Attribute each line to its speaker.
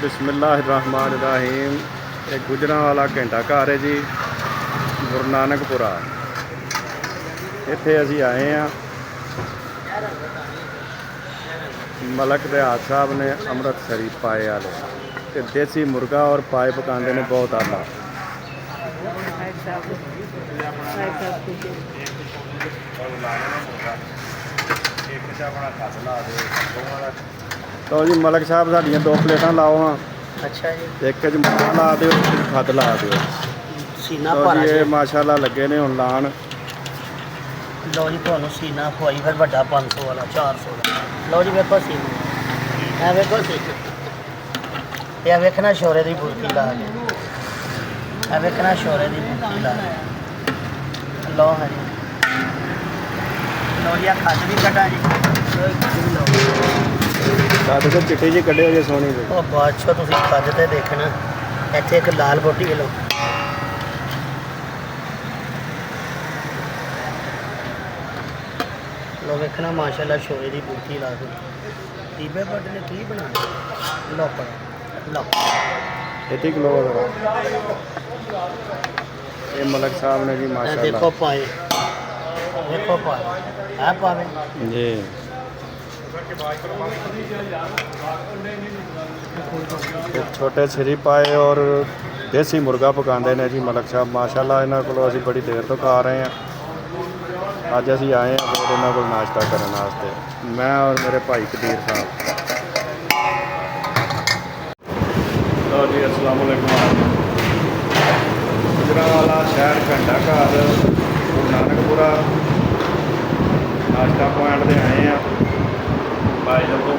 Speaker 1: बिस्मिल्लाहिर्रहमानिर्रहीम। एक गुजरांवाला घंटा घर है जी, गुरु नानकपुरा। इत्थे असीं आए हैं। मलक देहात साहब ने अमृतसरी पाए वाले ते देसी मुर्गा और पाए पकाते ने बहुत आला। तो जी मलक साहब साडियां 2 प्लेटां लाओ हाँ।
Speaker 2: अच्छा जी।
Speaker 1: एक च मुर्गा ला दिओ, खद ला दिओ।
Speaker 2: सीना
Speaker 1: तो
Speaker 2: भारा
Speaker 1: जी
Speaker 2: जी।
Speaker 1: ये माशाअल्लाह लगे ने हुण लाण।
Speaker 2: लो जी तुहानूं सीना खवाई फिर वड्डा 500 वाला 400 वाला। लो जी वेखो सीना, ऐ वेखो सीना, ये वेखना शोरे दी बुरकी ला के, ऐ वेखना शोरे दी बुरकी ला के। लो हाँ जी, लो जी खज भी कटा जी।
Speaker 1: खद तो चिट्टी जी कड्ढिओ जी सोहनी जी।
Speaker 2: ਉਹ ਬਾਦਸ਼ਾਹ ਤੁਸੀਂ ਖੱਜ ਤੇ ਦੇਖਣਾ, ਇੱਥੇ ਇੱਕ ਲਾਲ ਬੋਟੀ ਲਓ। ਲੋ ਵੇਖਣਾ ਮਾਸ਼ਾਅੱਲਾ ਸ਼ੋਰੇ ਦੀ ਬੂਟੀ ਲਾ ਕੇ ਟੀਬੇ ਬੱਟ ਨੇ ਕੀ ਬਣਾਇਆ। ਲਓ ਪਰ ਲਓ
Speaker 1: इतनी किलो ये मलक साहब ने जी
Speaker 2: ਇਹ
Speaker 1: माशाअल्लाह।
Speaker 2: ਦੇਖੋ ਪਾਏ, ਦੇਖੋ ਪਾਏ ਹੈ ਪਾਵੇ
Speaker 1: जी एक छोटे सिरी पाए और देसी मुर्गा पकाते ने जी मलक साहब माशाअल्लाह। इन्हों को असीं बड़ी देर तो खा रहे हैं। अज असीं आए हैं फिर इन्हों को नाश्ता करने वास्ते, मैं और मेरे भाई कदीर साहब। तो जी अस्सलाम वालेकुम। गुजरांवाला शहर घंटा घर गुरु नानकपुरा नाश्ता पॉइंट से आए हैं भाई लोगों।